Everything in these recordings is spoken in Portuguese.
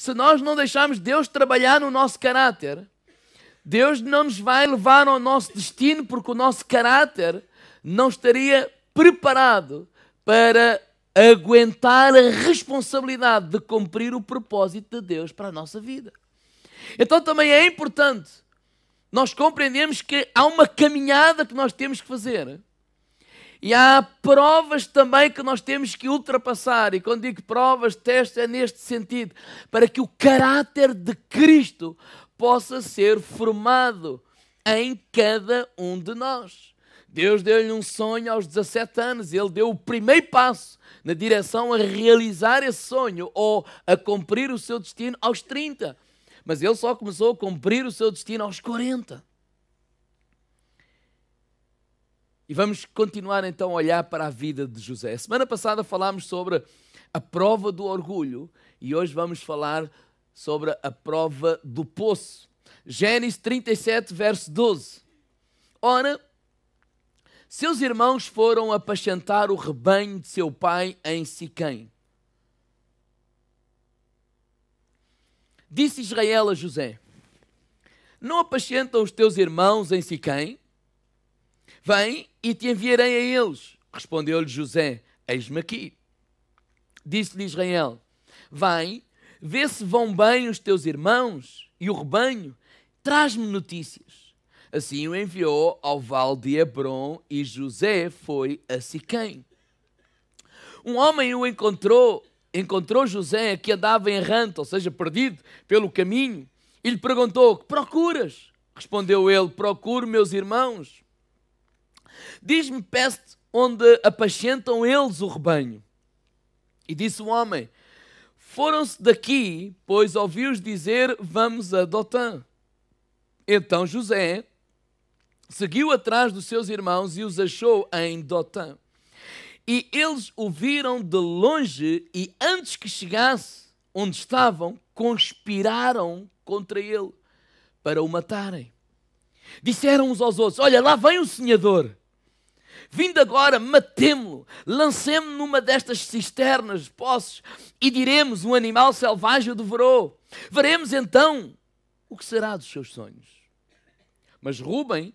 Se nós não deixarmos Deus trabalhar no nosso caráter, Deus não nos vai levar ao nosso destino, porque o nosso caráter não estaria preparado para aguentar a responsabilidade de cumprir o propósito de Deus para a nossa vida. Então também é importante nós compreendermos que há uma caminhada que nós temos que fazer. E há provas também que nós temos que ultrapassar. E quando digo provas, testes, é neste sentido. Para que o caráter de Cristo possa ser formado em cada um de nós. Deus deu-lhe um sonho aos 17 anos. Ele deu o primeiro passo na direção a realizar esse sonho ou a cumprir o seu destino aos 30. Mas ele só começou a cumprir o seu destino aos 40. E vamos continuar então a olhar para a vida de José. Semana passada falámos sobre a prova do orgulho e hoje vamos falar sobre a prova do poço. Gênesis 37, verso 12. Ora, seus irmãos foram apacentar o rebanho de seu pai em Siquém. Disse Israel a José: não apacentam os teus irmãos em Siquém? Vem e te enviarei a eles. Respondeu-lhe José: eis-me aqui. Disse-lhe Israel: vem, vê se vão bem os teus irmãos e o rebanho. Traz-me notícias. Assim o enviou ao vale de Hebrom e José foi a Siquém. Um homem o encontrou José que andava errante, ou seja, perdido pelo caminho, e lhe perguntou: que procuras? Respondeu ele: procuro meus irmãos. Diz-me, peço-te, onde apacentam eles o rebanho. E disse o homem: foram-se daqui, pois ouvi-os dizer, vamos a Dotã. Então José seguiu atrás dos seus irmãos e os achou em Dotã. E eles o viram de longe e antes que chegasse onde estavam, conspiraram contra ele para o matarem. Disseram uns aos outros: olha, lá vem o sonhador. Vindo agora, matemo-lo, lancemo-lo numa destas cisternas, poços, e diremos: um animal selvagem o devorou. Veremos então o que será dos seus sonhos. Mas Rúben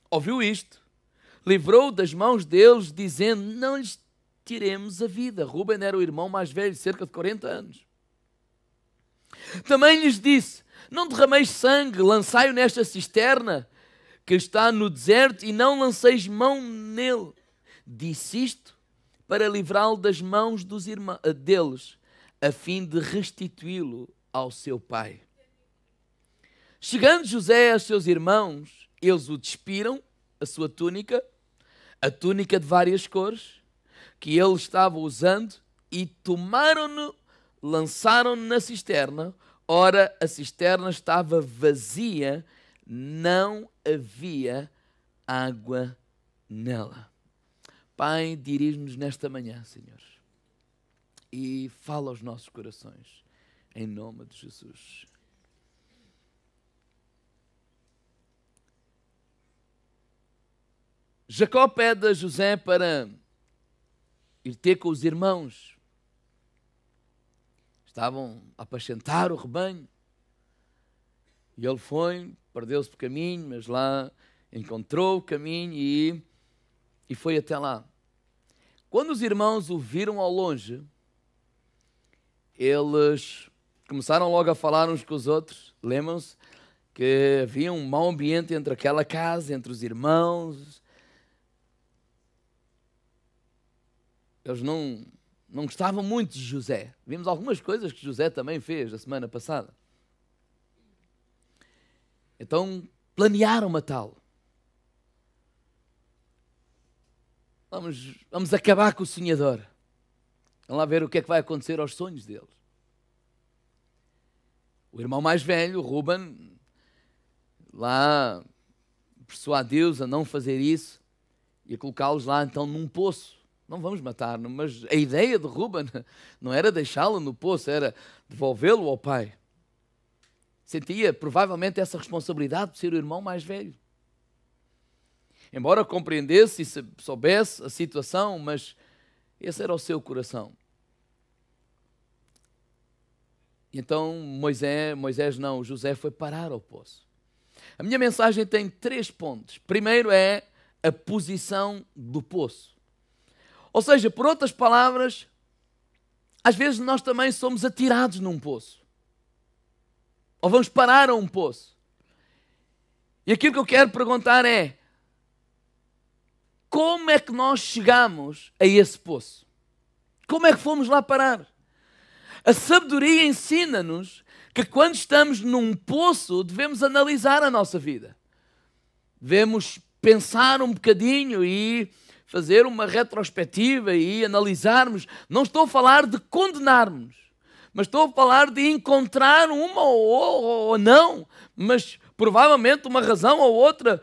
ouviu isto, livrou-o das mãos deles, dizendo: não lhes tiremos a vida. Rúben era o irmão mais velho, cerca de 40 anos. Também lhes disse: não derrameis sangue, lançai-o nesta cisterna que está no deserto e não lanceis mão nele. Disse isto para livrá-lo das mãos deles, a fim de restituí-lo ao seu pai. Chegando José aos seus irmãos, eles o despiram, a sua túnica, a túnica de várias cores, que ele estava usando, e tomaram-no, lançaram-no na cisterna. Ora, a cisterna estava vazia, não havia água nela. Pai, dirige-nos nesta manhã, Senhor, e fala aos nossos corações, em nome de Jesus. Jacó pede a José para ir ter com os irmãos. Estavam a apacentar o rebanho. E ele foi, perdeu-se por caminho, mas lá encontrou o caminho e foi até lá. Quando os irmãos o viram ao longe, eles começaram logo a falar uns com os outros. Lembram-se que havia um mau ambiente entre aquela casa, entre os irmãos. Eles não gostavam muito de José. Vimos algumas coisas que José também fez a semana passada. Então planearam matá-lo. Vamos acabar com o sonhador. Vamos lá ver o que é que vai acontecer aos sonhos deles. O irmão mais velho, Rúben, lá persuadiu-os a não fazer isso e a colocá-los lá então num poço. Não vamos matar, mas a ideia de Rúben não era deixá-lo no poço, era devolvê-lo ao pai. Sentia provavelmente essa responsabilidade de ser o irmão mais velho. Embora compreendesse e soubesse a situação, mas esse era o seu coração. Então José foi parar ao poço. A minha mensagem tem 3 pontos. Primeiro é a posição do poço. Ou seja, por outras palavras, às vezes nós também somos atirados num poço. Ou vamos parar a um poço. E aquilo que eu quero perguntar é: como é que nós chegamos a esse poço? Como é que fomos lá parar? A sabedoria ensina-nos que quando estamos num poço devemos analisar a nossa vida. Devemos pensar um bocadinho e fazer uma retrospectiva e analisarmos. Não estou a falar de condenarmos, mas estou a falar de encontrar uma ou não, mas provavelmente uma razão ou outra.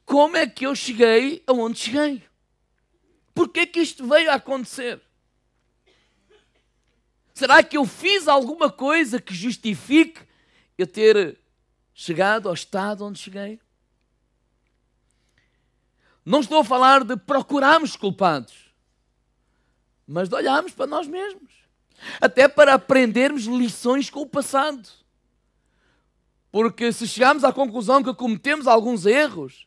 Como é que eu cheguei aonde cheguei? Porquê que isto veio a acontecer? Será que eu fiz alguma coisa que justifique eu ter chegado ao estado onde cheguei? Não estou a falar de procurarmos culpados, mas de olharmos para nós mesmos. Até para aprendermos lições com o passado. Porque se chegarmos à conclusão que cometemos alguns erros,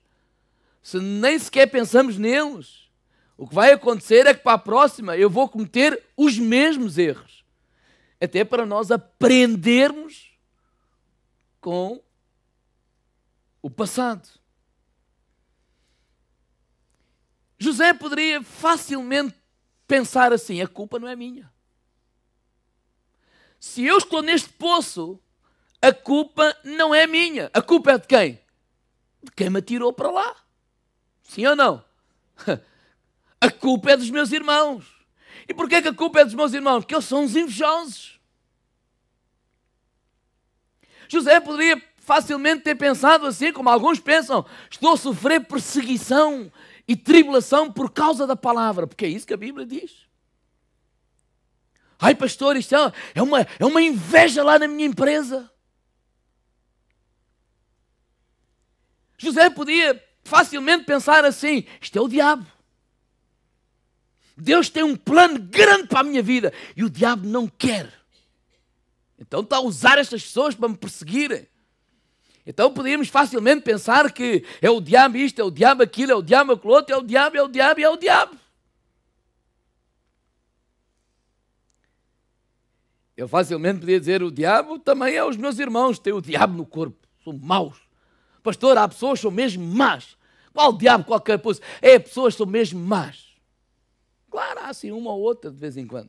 se nem sequer pensamos neles, o que vai acontecer é que para a próxima eu vou cometer os mesmos erros. Até para nós aprendermos com o passado. José poderia facilmente pensar assim: a culpa não é minha. Se eu estou neste poço, a culpa não é minha. A culpa é de quem? De quem me atirou para lá. Sim ou não? A culpa é dos meus irmãos. E porquê que a culpa é dos meus irmãos? Porque eles são uns invejosos. José poderia facilmente ter pensado assim, como alguns pensam: estou a sofrer perseguição e tribulação por causa da palavra. Porque é isso que a Bíblia diz. Ai, pastor, isto é uma inveja lá na minha empresa. José podia facilmente pensar assim: isto é o diabo. Deus tem um plano grande para a minha vida e o diabo não quer. Então está a usar estas pessoas para me perseguirem. Então podíamos facilmente pensar que é o diabo isto, é o diabo aquilo, é o diabo aquilo outro, é o diabo, é o diabo e é o diabo. Eu facilmente podia dizer: o diabo também é os meus irmãos, tem o diabo no corpo, são maus. Pastor, há pessoas que são mesmo más. Qual diabo, qualquer coisa? É, pessoas que são mesmo más. Claro, há assim uma ou outra de vez em quando.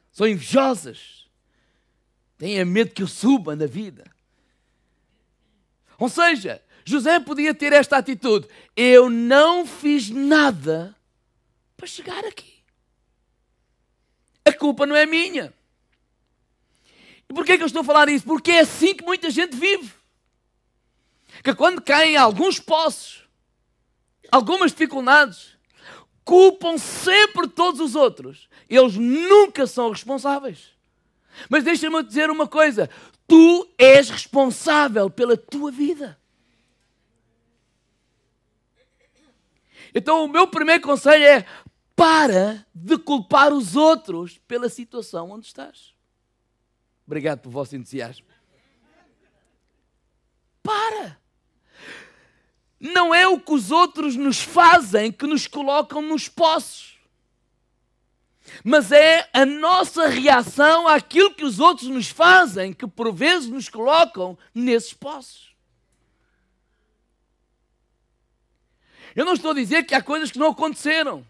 São invejosas. Têm medo que eu suba na vida. Ou seja, José podia ter esta atitude: eu não fiz nada para chegar aqui. A culpa não é minha. E porquê que eu estou a falar isso? Porque é assim que muita gente vive. Que quando caem alguns poços, algumas dificuldades, culpam sempre todos os outros. Eles nunca são responsáveis. Mas deixa-me dizer uma coisa: tu és responsável pela tua vida. Então o meu primeiro conselho é: para de culpar os outros pela situação onde estás. Obrigado pelo vosso entusiasmo. Para! Não é o que os outros nos fazem que nos colocam nos poços, mas é a nossa reação àquilo que os outros nos fazem que por vezes nos colocam nesses poços. Eu não estou a dizer que há coisas que não aconteceram.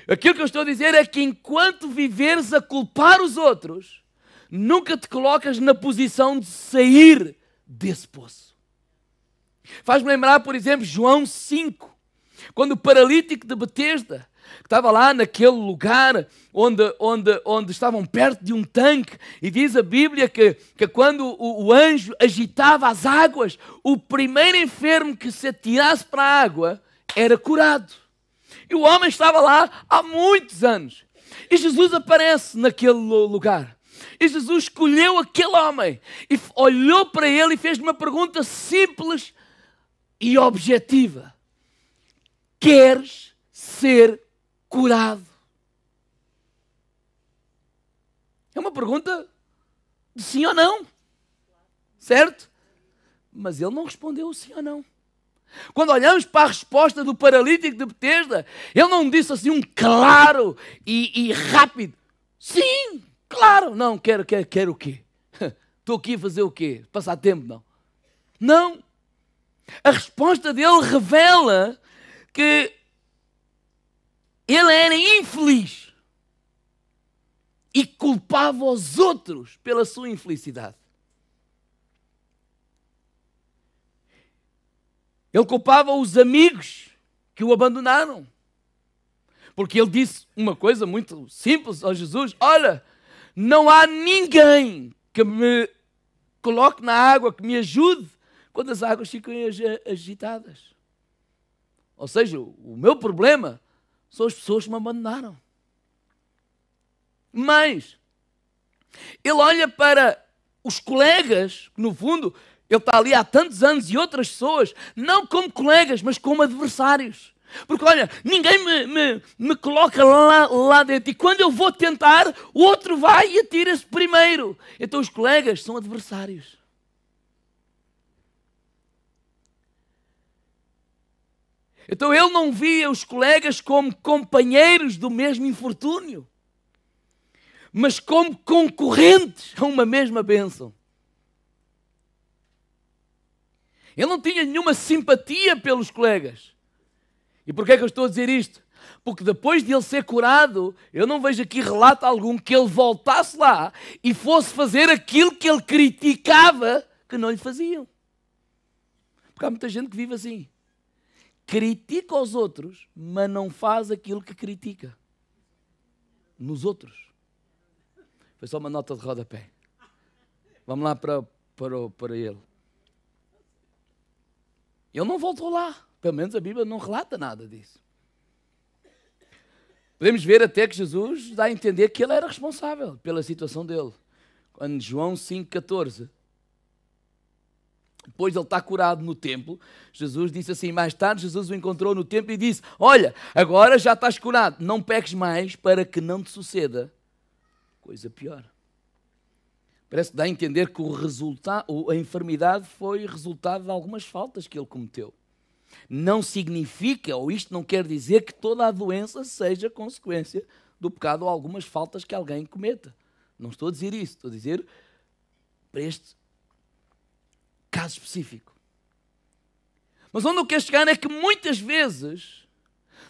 Aquilo que eu estou a dizer é que enquanto viveres a culpar os outros, nunca te colocas na posição de sair desse poço. Faz-me lembrar, por exemplo, João 5, quando o paralítico de Betesda, que estava lá naquele lugar onde estavam perto de um tanque, e diz a Bíblia que quando o anjo agitava as águas, o primeiro enfermo que se atirasse para a água era curado. E o homem estava lá há muitos anos. E Jesus aparece naquele lugar. E Jesus escolheu aquele homem e olhou para ele e fez-lhe uma pergunta simples e objetiva: queres ser curado? pergunta de sim ou não. Certo? Mas ele não respondeu sim ou não. Quando olhamos para a resposta do paralítico de Betesda, ele não disse assim um claro e rápido. Sim, claro. Não, quero o quê? Estou aqui a fazer o quê? Passar tempo, não. Não. A resposta dele revela que ele era infeliz e culpava os outros pela sua infelicidade. Ele culpava os amigos que o abandonaram. Porque ele disse uma coisa muito simples a Jesus: olha, não há ninguém que me coloque na água, que me ajude quando as águas ficam agitadas. Ou seja, o meu problema são as pessoas que me abandonaram. Mas ele olha para os colegas, que no fundo ele está ali há tantos anos, e outras pessoas, não como colegas, mas como adversários. Porque olha, ninguém me coloca lá dentro. E quando eu vou tentar, o outro vai e atira-se primeiro. Então os colegas são adversários. Então ele não via os colegas como companheiros do mesmo infortúnio, mas como concorrentes a uma mesma bênção. Ele não tinha nenhuma simpatia pelos colegas. E porquê é que eu estou a dizer isto? Porque depois de ele ser curado, eu não vejo aqui relato algum que ele voltasse lá e fosse fazer aquilo que ele criticava que não lhe faziam. Porque há muita gente que vive assim. Critica os outros, mas não faz aquilo que critica nos outros. Foi só uma nota de rodapé. Vamos lá para ele. Ele não voltou lá. Pelo menos a Bíblia não relata nada disso. Podemos ver até que Jesus dá a entender que ele era responsável pela situação dele. Quando João 5,14, depois de ele estar curado no templo, Jesus disse assim, mais tarde Jesus o encontrou no templo e disse, olha, agora já estás curado, não peques mais para que não te suceda coisa pior. Parece que dá a entender que a enfermidade foi resultado de algumas faltas que ele cometeu. Não significa, ou isto não quer dizer que toda a doença seja consequência do pecado ou algumas faltas que alguém cometa. Não estou a dizer isso, estou a dizer para este caso específico. Mas onde eu quero chegar é que muitas vezes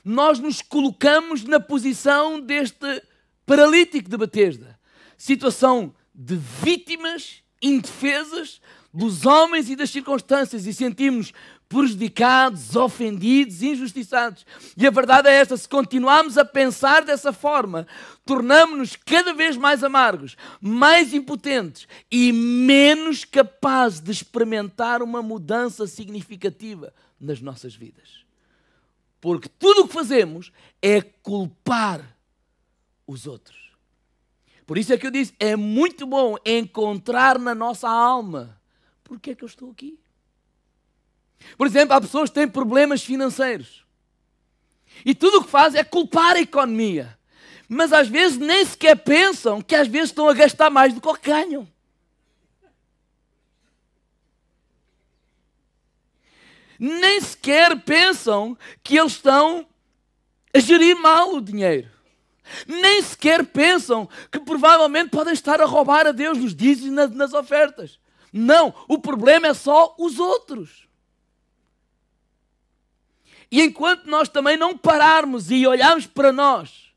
nós nos colocamos na posição deste paralítico de Betesda. Situação de vítimas indefesas dos homens e das circunstâncias e sentimos prejudicados, ofendidos, injustiçados. E a verdade é esta, se continuarmos a pensar dessa forma, tornamos-nos cada vez mais amargos, mais impotentes e menos capazes de experimentar uma mudança significativa nas nossas vidas. Porque tudo o que fazemos é culpar os outros. Por isso é que eu disse, é muito bom encontrar na nossa alma, porque é que eu estou aqui? Por exemplo, há pessoas que têm problemas financeiros. E tudo o que fazem é culpar a economia. Mas às vezes nem sequer pensam que às vezes estão a gastar mais do que o que ganham. Nem sequer pensam que eles estão a gerir mal o dinheiro. Nem sequer pensam que provavelmente podem estar a roubar a Deus nos dízimos e nas ofertas. Não, o problema é só os outros. E enquanto nós também não pararmos e olharmos para nós,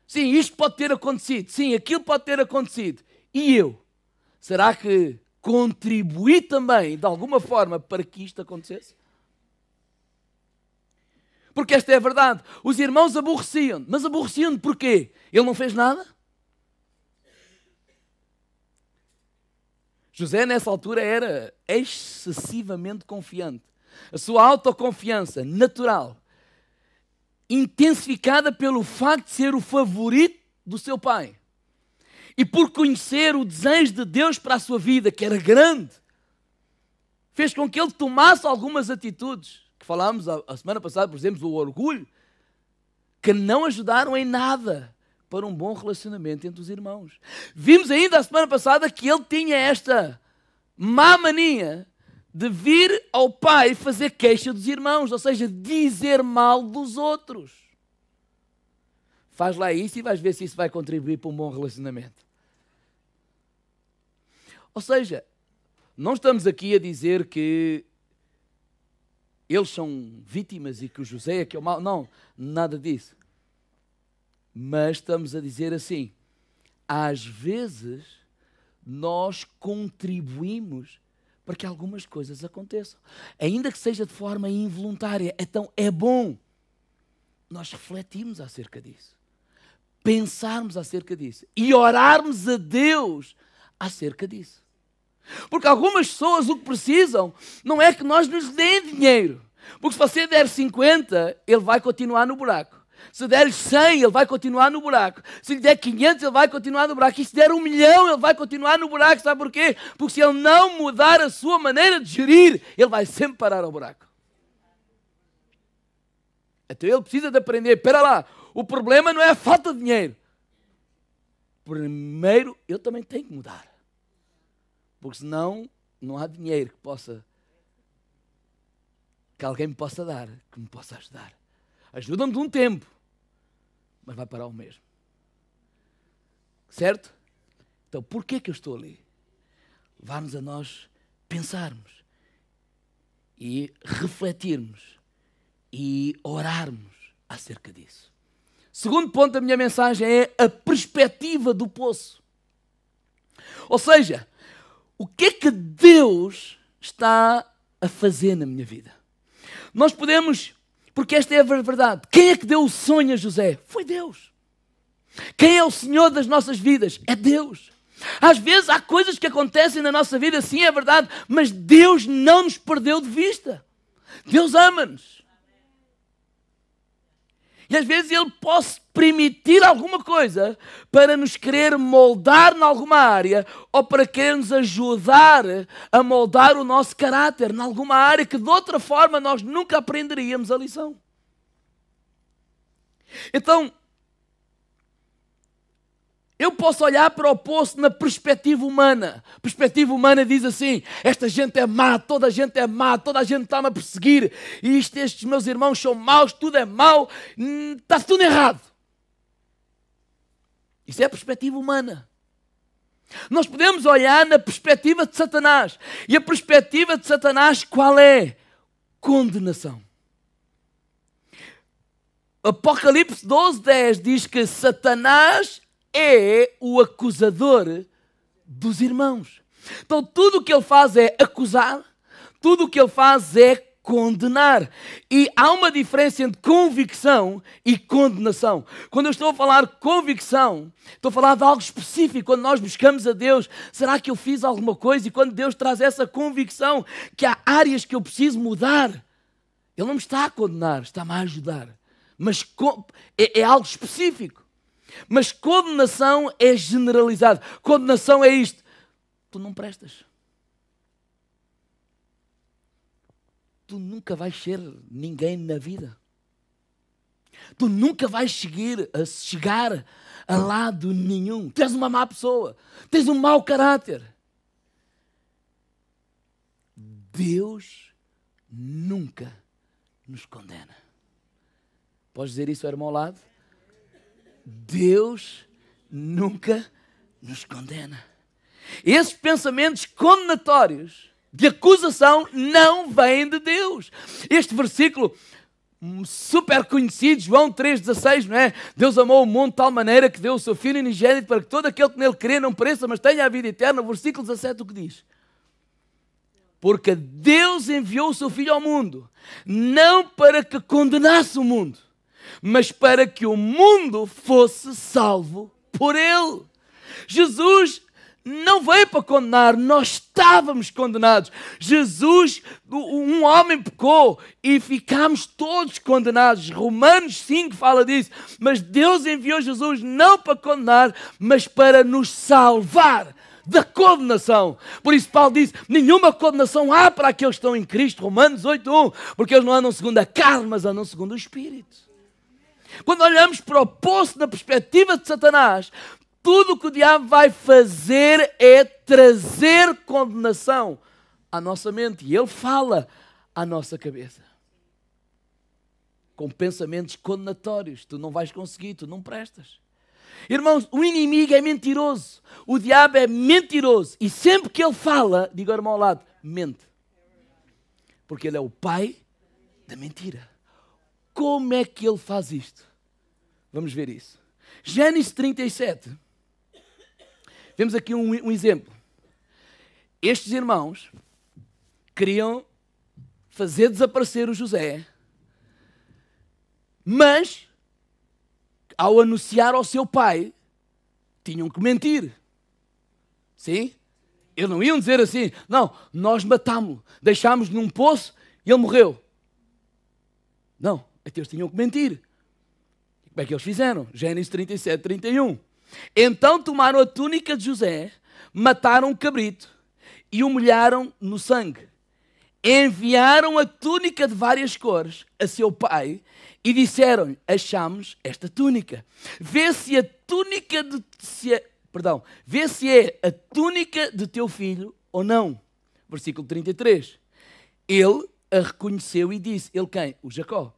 sim, isto pode ter acontecido, sim, aquilo pode ter acontecido, e eu? Será que contribuí também de alguma forma para que isto acontecesse? Porque esta é a verdade. Os irmãos aborreciam, mas aborreciam porquê? Ele não fez nada? José nessa altura era excessivamente confiante. A sua autoconfiança natural, intensificada pelo facto de ser o favorito do seu pai. E por conhecer o desejo de Deus para a sua vida, que era grande, fez com que ele tomasse algumas atitudes, que falámos a semana passada, por exemplo, o orgulho, que não ajudaram em nada para um bom relacionamento entre os irmãos. Vimos ainda a semana passada que ele tinha esta má mania de vir ao pai fazer queixa dos irmãos, ou seja, dizer mal dos outros. Faz lá isso e vais ver se isso vai contribuir para um bom relacionamento. Ou seja, não estamos aqui a dizer que eles são vítimas e que o José é que é o mau. Não, nada disso. Mas estamos a dizer assim, às vezes nós contribuímos para que algumas coisas aconteçam. Ainda que seja de forma involuntária. Então é bom nós refletirmos acerca disso. Pensarmos acerca disso. E orarmos a Deus acerca disso. Porque algumas pessoas o que precisam não é que nós nos dêem dinheiro. Porque se você der 50, ele vai continuar no buraco. Se der 100, ele vai continuar no buraco. Se lhe der 500, ele vai continuar no buraco. E se der 1 milhão, ele vai continuar no buraco. Sabe porquê? Porque se ele não mudar a sua maneira de gerir, ele vai sempre parar ao buraco. Então ele precisa de aprender. Espera lá, o problema não é a falta de dinheiro. Primeiro, eu também tenho que mudar. Porque senão não há dinheiro que alguém me possa dar, que me possa ajudar. Ajuda-me de um tempo, mas vai parar o mesmo. Certo? Então, porquê que eu estou ali? Levar-nos a nós pensarmos e refletirmos e orarmos acerca disso. Segundo ponto da minha mensagem é a perspectiva do poço. Ou seja, o que é que Deus está a fazer na minha vida? Nós podemos, porque esta é a verdade, quem é que deu o sonho a José? Foi Deus. Quem é o Senhor das nossas vidas? É Deus. Às vezes há coisas que acontecem na nossa vida, sim, é verdade, mas Deus não nos perdeu de vista. Deus ama-nos. E às vezes Ele pode permitir alguma coisa para nos querer moldar em alguma área ou para querer nos ajudar a moldar o nosso caráter em alguma área que de outra forma nós nunca aprenderíamos a lição. Então, eu posso olhar para o poço na perspectiva humana. A perspectiva humana diz assim, esta gente é má, toda a gente é má, toda a gente está-me a perseguir, e estes meus irmãos são maus, tudo é mau, está tudo errado. Isso é a perspectiva humana. Nós podemos olhar na perspectiva de Satanás. E a perspectiva de Satanás qual é? Condenação. Apocalipse 12:10 diz que Satanás é o acusador dos irmãos. Então tudo o que ele faz é acusar, tudo o que ele faz é condenar. E há uma diferença entre convicção e condenação. Quando eu estou a falar convicção, estou a falar de algo específico. Quando nós buscamos a Deus, será que eu fiz alguma coisa? E quando Deus traz essa convicção que há áreas que eu preciso mudar, Ele não me está a condenar, está-me a ajudar. Mas é algo específico. Mas condenação é generalizado. Condenação é isto. Tu não prestas. Tu nunca vais ser ninguém na vida. Tu nunca vais chegar a lado nenhum. Tu és uma má pessoa. Tens um mau caráter. Deus nunca nos condena. Podes dizer isso ao irmão ao lado? Deus nunca nos condena. Esses pensamentos condenatórios de acusação não vêm de Deus. Este versículo super conhecido, João 3,16, não é? Deus amou o mundo de tal maneira que deu o seu Filho unigênito para que todo aquele que nele crê não pereça, mas tenha a vida eterna. O versículo 17 o que diz? Porque Deus enviou o seu Filho ao mundo, não para que condenasse o mundo, mas para que o mundo fosse salvo por Ele. Jesus não veio para condenar, nós estávamos condenados. Jesus, um homem pecou e ficámos todos condenados. Romanos 5 fala disso. Mas Deus enviou Jesus não para condenar, mas para nos salvar da condenação. Por isso Paulo diz, nenhuma condenação há para aqueles que estão em Cristo. Romanos 8:1, porque eles não andam segundo a carne, mas andam segundo o Espírito. Quando olhamos para o poço na perspectiva de Satanás, tudo o que o diabo vai fazer é trazer condenação à nossa mente. E ele fala à nossa cabeça. Com pensamentos condenatórios. Tu não vais conseguir, tu não prestas. Irmãos, o inimigo é mentiroso. O diabo é mentiroso. E sempre que ele fala, diga ao irmão ao lado, mente. Porque ele é o pai da mentira. Como é que ele faz isto? Vamos ver isso. Gênesis 37. Vemos aqui um exemplo. Estes irmãos queriam fazer desaparecer o José, mas ao anunciar ao seu pai, tinham que mentir. Sim? Eles não iam dizer assim, não, nós matámo-lo, deixámos-lo num poço e ele morreu. Não, até eles tinham que mentir. Como é que eles fizeram? Gênesis 37, 31. Então tomaram a túnica de José, mataram um cabrito e o molharam no sangue. Enviaram a túnica de várias cores a seu pai e disseram-lhe, achamos esta túnica. Vê se é a túnica de teu filho ou não. Versículo 33. Ele a reconheceu e disse, ele quem? O Jacó.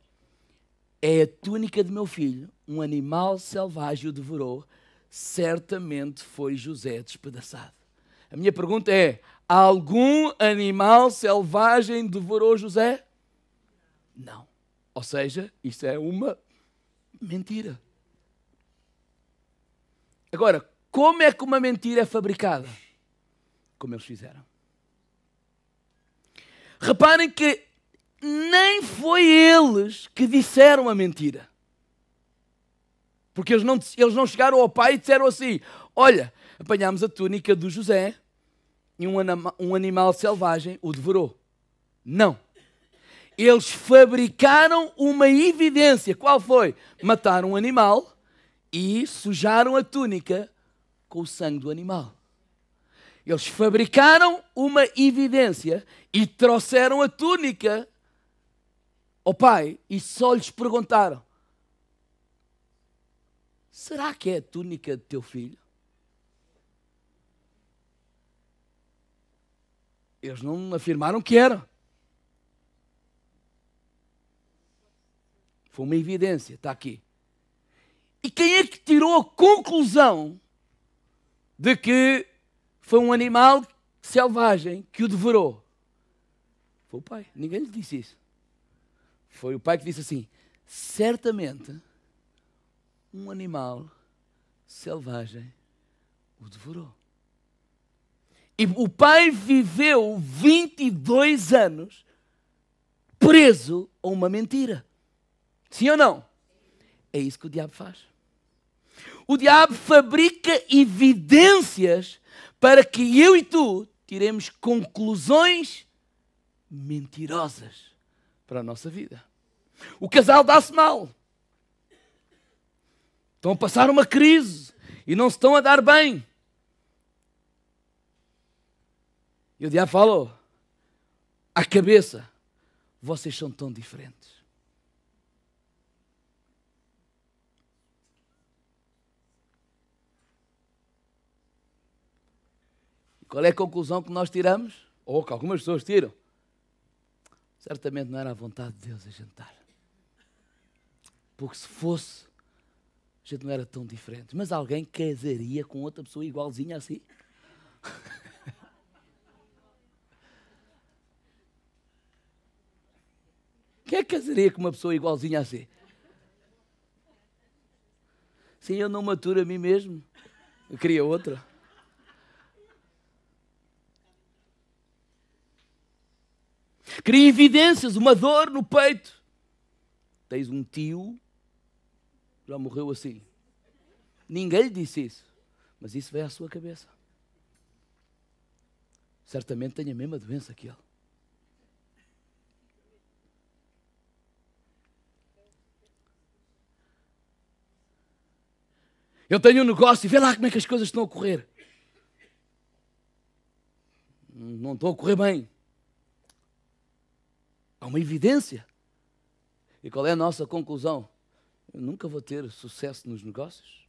É a túnica de meu filho, um animal selvagem o devorou, certamente foi José despedaçado. A minha pergunta é, algum animal selvagem devorou José? Não. Ou seja, isso é uma mentira. Agora, como é que uma mentira é fabricada? Como eles fizeram. Reparem que nem foi eles que disseram a mentira. Porque eles não chegaram ao pai e disseram assim, olha, apanhámos a túnica do José e um animal selvagem o devorou. Não. Eles fabricaram uma evidência. Qual foi? Mataram um animal e sujaram a túnica com o sangue do animal. Eles fabricaram uma evidência e trouxeram a túnica ao pai e só lhes perguntaram, será que é a túnica de teu filho? Eles não afirmaram que era. Foi uma evidência, está aqui. E quem é que tirou a conclusão de que foi um animal selvagem que o devorou? Foi o pai. Ninguém lhe disse isso. Foi o pai que disse assim, certamente um animal selvagem o devorou. E o pai viveu 22 anos preso a uma mentira. Sim ou não? É isso que o diabo faz. O diabo fabrica evidências para que eu e tu tiremos conclusões mentirosas para a nossa vida. O casal dá-se mal. Estão a passar uma crise e não se estão a dar bem. E o diabo fala, à cabeça, vocês são tão diferentes. E qual é a conclusão que nós tiramos? Ou que algumas pessoas tiram? Certamente não era a vontade de Deus a jantar. Porque se fosse, a gente não era tão diferente. Mas alguém casaria com outra pessoa igualzinha assim? Quem é que casaria com uma pessoa igualzinha assim? Sim, eu não maturo a mim mesmo. Eu queria outra. Cria evidências, uma dor no peito. Tens um tio, já morreu assim. Ninguém lhe disse isso. Mas isso veio à sua cabeça. Certamente tem a mesma doença que ele. Eu tenho um negócio e vê lá como é que as coisas estão a correr. Não estão a correr bem. Há uma evidência. E qual é a nossa conclusão? eu nunca vou ter sucesso nos negócios.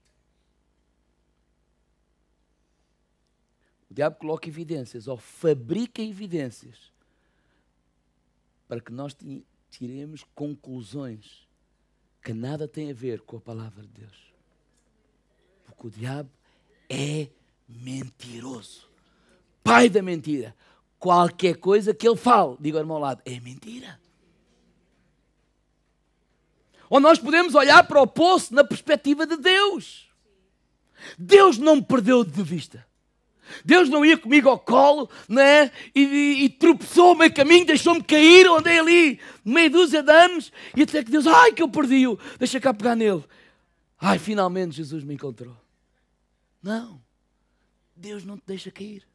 O diabo coloca evidências, ou fabrica evidências, para que nós tiremos conclusões que nada têm a ver com a palavra de Deus. Porque o diabo é mentiroso. Pai da mentira. Qualquer coisa que ele fale, diga ao irmão ao lado, é mentira. Ou nós podemos olhar para o poço na perspectiva de Deus. Deus não me perdeu de vista. Deus não ia comigo ao colo, né? e tropeçou ao meio caminho, deixou-me cair, eu andei ali meia dúzia de anos, e até que Deus, ai que eu perdi-o, deixa cá pegar nele. Ai, finalmente Jesus me encontrou. Não, Deus não te deixa cair.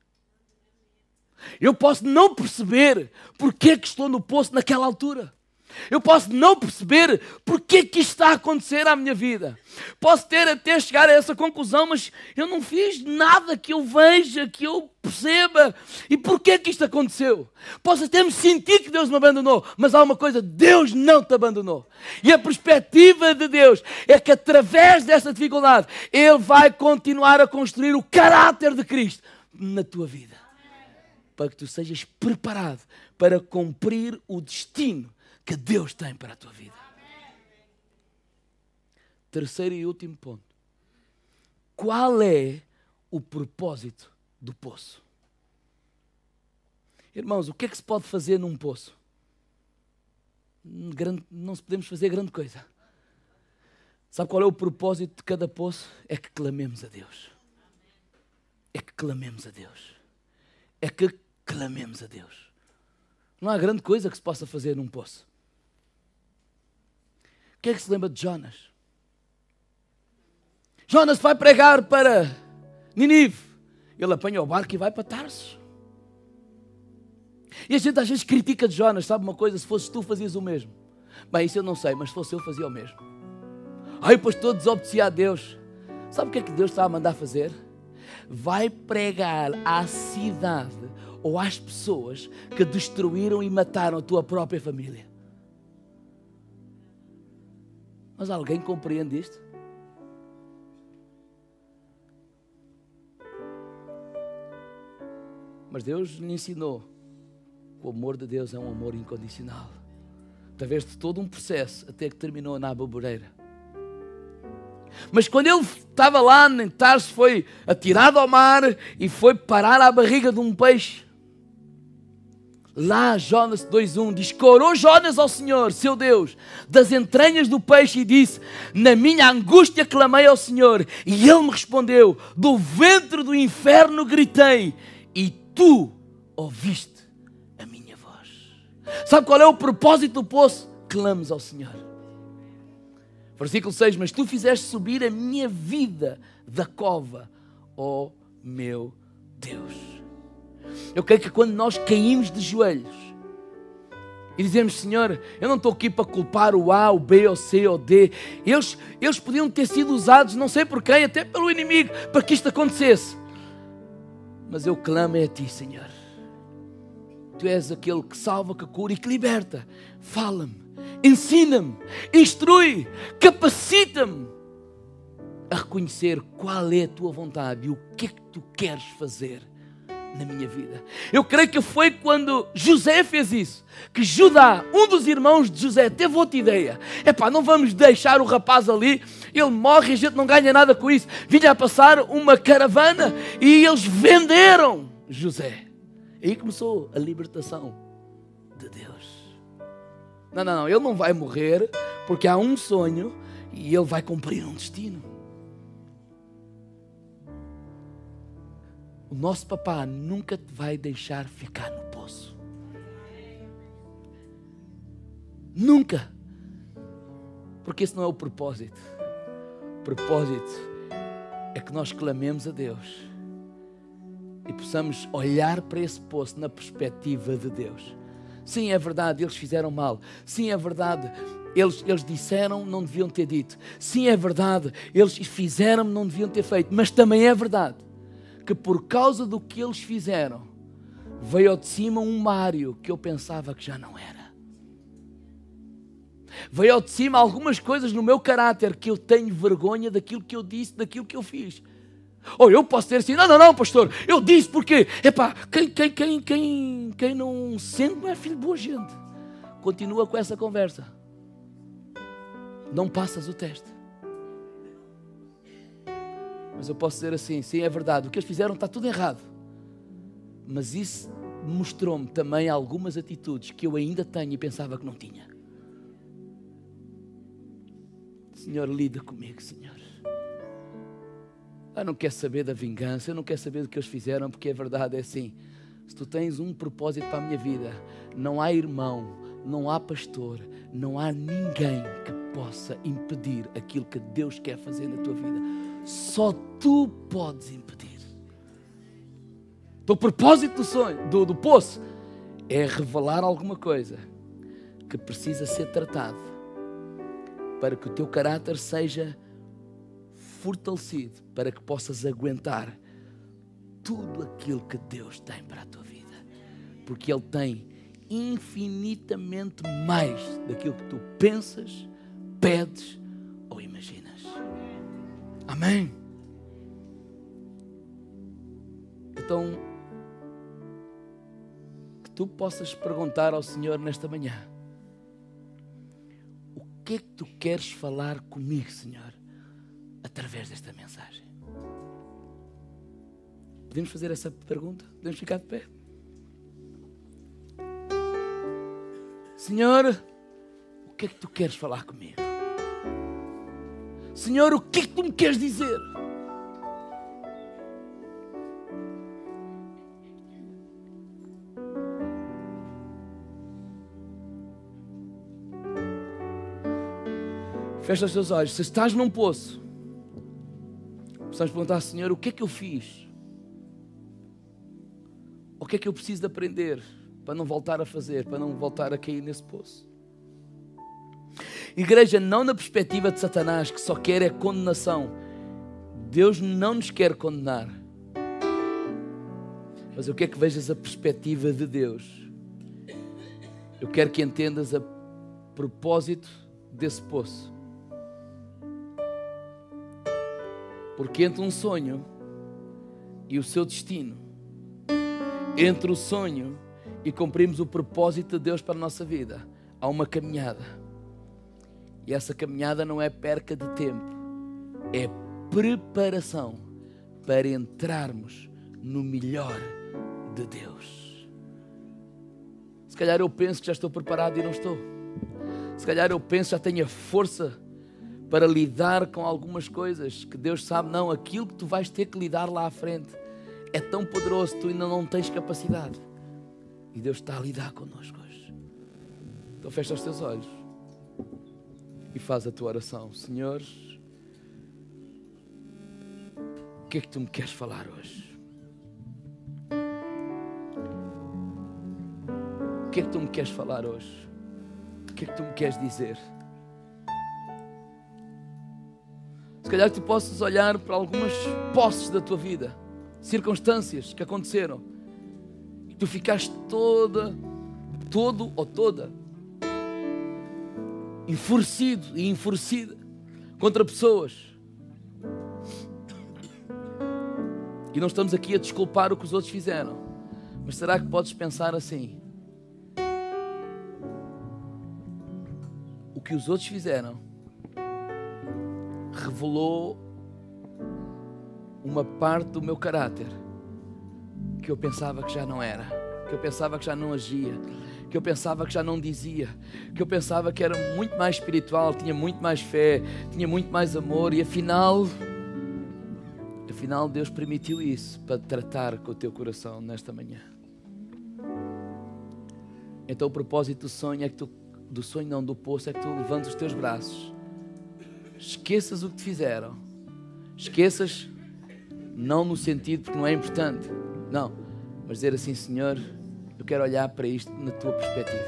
Eu posso não perceber porque é que estou no poço naquela altura. Eu posso não perceber porque é que isto está a acontecer à minha vida. Posso ter até chegar a essa conclusão, mas eu não fiz nada que eu veja, que eu perceba. E porquê é que isto aconteceu? Posso até me sentir que Deus me abandonou, mas há uma coisa, Deus não te abandonou. E a perspectiva de Deus é que através dessa dificuldade, Ele vai continuar a construir o caráter de Cristo na tua vida. Para que tu sejas preparado para cumprir o destino que Deus tem para a tua vida. Terceiro e último ponto. Qual é o propósito do poço? Irmãos, o que é que se pode fazer num poço? Não se podemos fazer grande coisa. Sabe qual é o propósito de cada poço? É que clamemos a Deus. É que clamemos a Deus. É que clamemos a Deus. Não há grande coisa que se possa fazer num poço. Quem é que se lembra de Jonas? Jonas vai pregar para Nínive. Ele apanha o barco e vai para Tarso. E a gente às vezes critica de Jonas. Sabe uma coisa? Se fosses tu, fazias o mesmo. Bem, isso eu não sei, mas se fosse eu, fazia o mesmo. Aí o pastor desobedecia a Deus. Sabe o que é que Deus está a mandar fazer? Vai pregar à cidade ou às pessoas que destruíram e mataram a tua própria família. Mas alguém compreende isto? Mas Deus lhe ensinou que o amor de Deus é um amor incondicional. Através de todo um processo, até que terminou na Aboboreira. Mas quando ele estava lá em Tarso, foi atirado ao mar e foi parar à barriga de um peixe. Lá, Jonas 2:1 diz: corou Jonas ao Senhor, seu Deus, das entranhas do peixe e disse: na minha angústia clamei ao Senhor, e Ele me respondeu, do ventre do inferno gritei, e tu ouviste a minha voz. Sabe qual é o propósito do poço? Clames ao Senhor. Versículo 6, mas tu fizeste subir a minha vida da cova, ó meu Deus. Eu creio que quando nós caímos de joelhos e dizemos: Senhor, eu não estou aqui para culpar o A, o B, o C, o D. Eles podiam ter sido usados, não sei por quem, até pelo inimigo, para que isto acontecesse. Mas eu clamo a Ti, Senhor. Tu és aquele que salva, que cura e que liberta. Fala-me, ensina-me, instrui, capacita-me a reconhecer qual é a Tua vontade e o que é que Tu queres fazer na minha vida. Eu creio que foi quando José fez isso, que Judá, um dos irmãos de José, teve outra ideia. Epá, não vamos deixar o rapaz ali, ele morre e a gente não ganha nada com isso. Vinha a passar uma caravana e eles venderam José. Aí começou a libertação de Deus. Não, ele não vai morrer porque há um sonho e ele vai cumprir um destino. O nosso papá nunca te vai deixar ficar no poço. Nunca. Porque esse não é o propósito. O propósito é que nós clamemos a Deus e possamos olhar para esse poço na perspectiva de Deus. Sim, é verdade, eles fizeram mal. Sim, é verdade, eles disseram, não deviam ter dito. Sim, é verdade, eles fizeram, não deviam ter feito. Mas também é verdade que por causa do que eles fizeram, veio ao de cima um Mário que eu pensava que já não era. Veio ao de cima algumas coisas no meu caráter que eu tenho vergonha daquilo que eu disse, daquilo que eu fiz. Ou eu posso ter assim, não, pastor, eu disse porque, quem não sente não é filho de boa gente. Continua com essa conversa. Não passas o teste. Mas eu posso dizer assim, sim, é verdade, o que eles fizeram está tudo errado. Mas isso mostrou-me também algumas atitudes que eu ainda tenho e pensava que não tinha. Senhor, lida comigo, Senhor. Eu não quero saber da vingança, eu não quero saber do que eles fizeram, porque a verdade é assim, se tu tens um propósito para a minha vida, não há irmão, não há pastor, não há ninguém que possa impedir aquilo que Deus quer fazer na tua vida. Só tu podes impedir. O propósito do sonho, do poço, é revelar alguma coisa que precisa ser tratado para que o teu caráter seja fortalecido, para que possas aguentar tudo aquilo que Deus tem para a tua vida, porque Ele tem infinitamente mais daquilo que tu pensas, pedes ou imaginas. Amém? Então, que tu possas perguntar ao Senhor nesta manhã: o que é que tu queres falar comigo, Senhor, através desta mensagem? Podemos fazer essa pergunta? Podemos ficar de pé? Senhor, o que é que tu queres falar comigo? Senhor, o que é que tu me queres dizer? Fecha os teus olhos. Se estás num poço, precisamos perguntar: Senhor, o que é que eu fiz? O que é que eu preciso de aprender para não voltar a fazer, para não voltar a cair nesse poço? Igreja, não na perspectiva de Satanás, que só quer é condenação. Deus não nos quer condenar. Mas eu quero que vejas a perspectiva de Deus. Eu quero que entendas a propósito desse poço. Porque entre um sonho e o seu destino, entre o sonho e cumprirmos o propósito de Deus para a nossa vida, há uma caminhada. E essa caminhada não é perca de tempo, é preparação para entrarmos no melhor de Deus. Se calhar eu penso que já estou preparado e não estou. Se calhar eu penso que já tenho a força para lidar com algumas coisas que Deus sabe, não, aquilo que tu vais ter que lidar lá à frente é tão poderoso, tu ainda não tens capacidade. E Deus está a lidar connosco hoje. Então fecha os teus olhos e faz a tua oração. Senhor, o que é que tu me queres falar hoje? O que é que tu me queres falar hoje? O que é que tu me queres dizer? Se calhar tu possas olhar para algumas posses da tua vida, circunstâncias que aconteceram, e tu ficaste todo ou toda enfurecido e enfurecida contra pessoas. E não estamos aqui a desculpar o que os outros fizeram, mas será que podes pensar assim: o que os outros fizeram revelou uma parte do meu caráter que eu pensava que já não era, que eu pensava que já não agia, que eu pensava que já não dizia, que eu pensava que era muito mais espiritual, tinha muito mais fé, tinha muito mais amor, e afinal Deus permitiu isso para tratar com o teu coração nesta manhã. Então o propósito do sonho é que do poço é que tu levantes os teus braços, esqueças o que te fizeram, esqueças, não no sentido porque não é importante, não, mas dizer assim: Senhor, eu quero olhar para isto na tua perspectiva,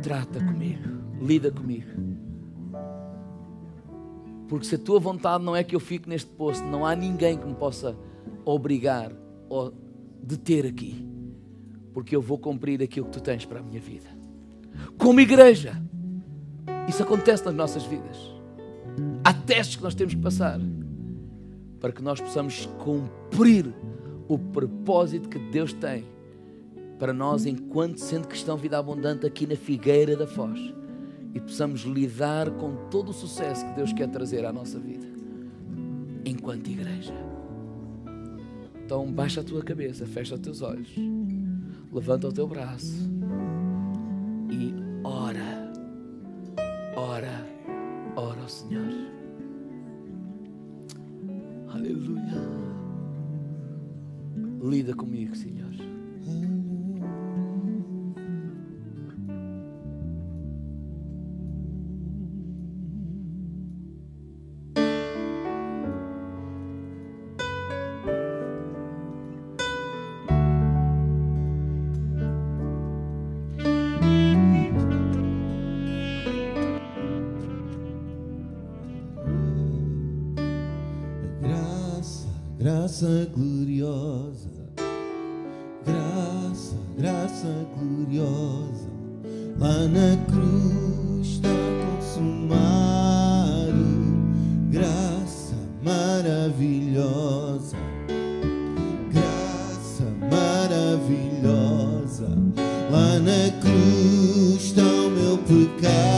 trata comigo, lida comigo, porque se a tua vontade não é que eu fique neste poço, não há ninguém que me possa obrigar ou deter aqui, porque eu vou cumprir aquilo que tu tens para a minha vida, como igreja, Isso acontece nas nossas vidas. Há testes que nós temos que passar para que nós possamos cumprir o propósito que Deus tem para nós, enquanto sendo cristão vida abundante aqui na Figueira da Foz, e possamos lidar com todo o sucesso que Deus quer trazer à nossa vida enquanto igreja. Então baixa a tua cabeça, fecha os teus olhos, levanta o teu braço e ora ao Senhor. Aleluia. Lida comigo, Senhor. Graça gloriosa, graça gloriosa, lá na cruz está consumado, graça maravilhosa, lá na cruz está o meu pecado.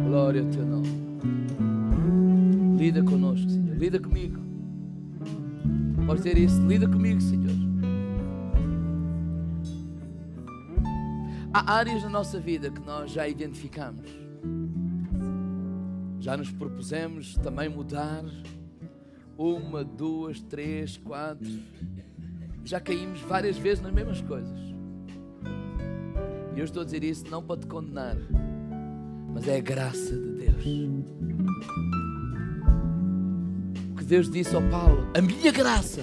Glória ao teu nome. Lida conosco, Senhor. Lida comigo. Podes dizer isso? Lida comigo, Senhor. Há áreas na nossa vida que nós já identificamos. Já nos propusemos também mudar. 1, 2, 3, 4. Já caímos várias vezes nas mesmas coisas. E eu estou a dizer isso não para te condenar, mas é a graça de Deus. O que Deus disse ao Paulo: a minha graça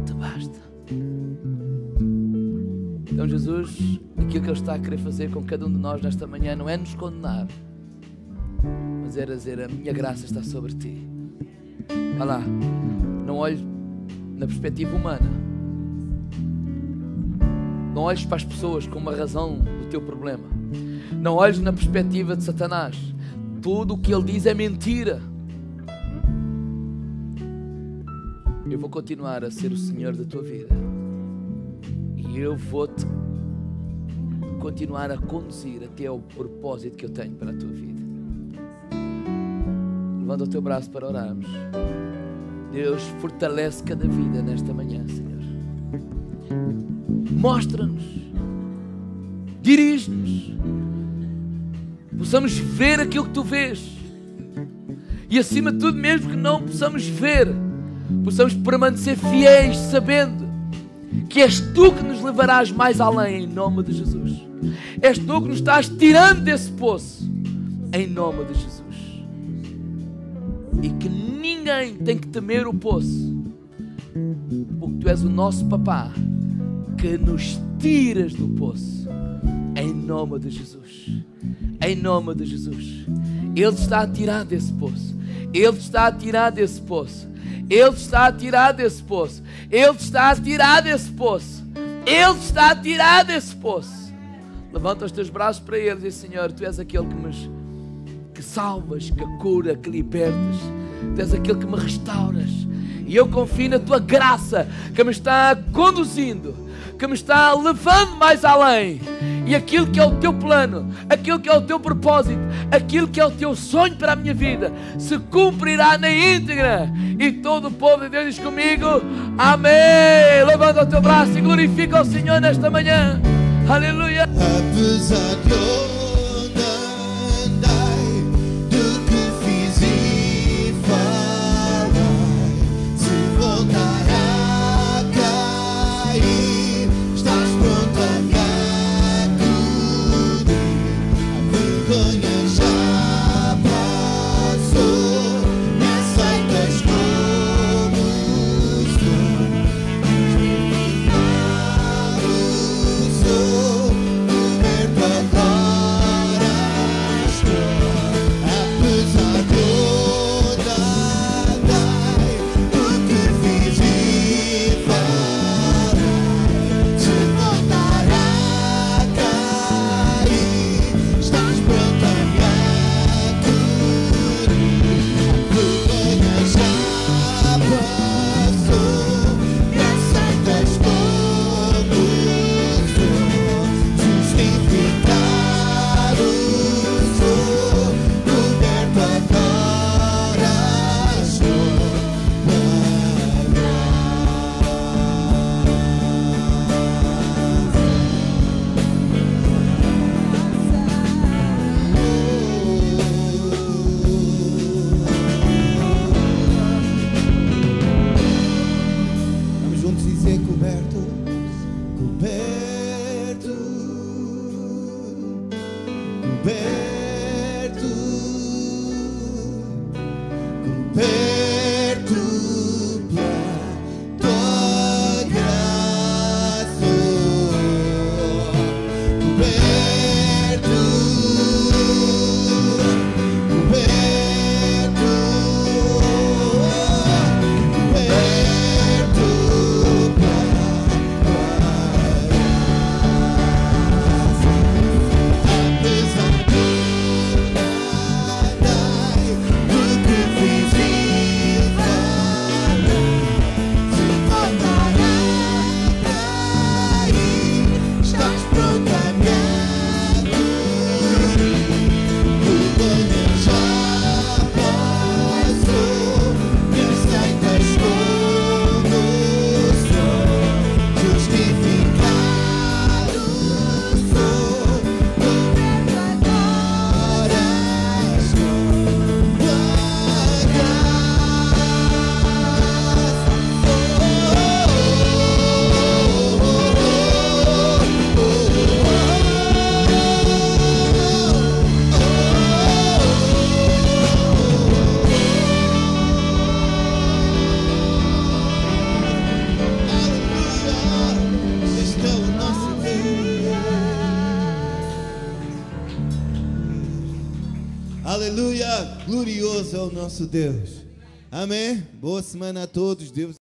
te basta. Então Jesus, aquilo que Ele está a querer fazer com cada um de nós nesta manhã não é nos condenar, mas é dizer: a minha graça está sobre ti. Vá lá, não olhes na perspectiva humana, não olhes para as pessoas com uma razão do teu problema, não olhes na perspectiva de Satanás. Tudo o que ele diz é mentira. Eu vou continuar a ser o Senhor da tua vida e eu vou-te continuar a conduzir até ao propósito que eu tenho para a tua vida. Levanta o teu braço para orarmos. Deus, fortalece cada vida nesta manhã, Senhor. Mostra-nos, dirige-nos, possamos ver aquilo que tu vês, e acima de tudo, mesmo que não possamos ver, possamos permanecer fiéis, sabendo que és Tu que nos levarás mais além, em nome de Jesus. És Tu que nos estás tirando desse poço, em nome de Jesus. E que ninguém tem que temer o poço, porque Tu és o nosso papá, que nos tiras do poço, em nome de Jesus. Em nome de Jesus. Ele está a tirar desse poço. Ele está a tirar desse poço. Ele está a tirar desse poço. Ele está a tirar desse poço. Ele está a tirar desse poço. Levanta os teus braços para Ele e diz: Senhor, Tu és aquele que salvas, que cura, que libertas. Tu és aquele que me restauras. E eu confio na Tua graça, que me está conduzindo, que me está levando mais além. E aquilo que é o Teu plano, aquilo que é o Teu propósito, aquilo que é o Teu sonho para a minha vida, se cumprirá na íntegra. E todo o povo de Deus diz comigo: amém. Levanta o teu braço e glorifica o Senhor nesta manhã. Aleluia. Apesar de onde andei, do que fiz e falei, se voltar a cair, estás pronto a me acudir. A vergonha já passou, me aceitas como sou. Sou coberto agora, estou. Apesar de onde andei, do que fiz e falei, se voltar a cair, estás pronto a me acudir. A vergonha já passou, me aceitas como sou. Justificado sou, coberto agora estou. Vamos juntos dizer: coberto, coberto, coberto, coberto pela Tua graça, coberto, coberto, coberto pela apesar de andei, do que fiz e falei, se voltar a cair, estás pronto a me acudir. Vergonha já passou, me aceitas como sou. Justificado sou, coberto agora estou. Tua graça, aleluia. Este é o nosso Deus. Aleluia, glorioso é o nosso Deus. Amém. Boa semana a todos. Deus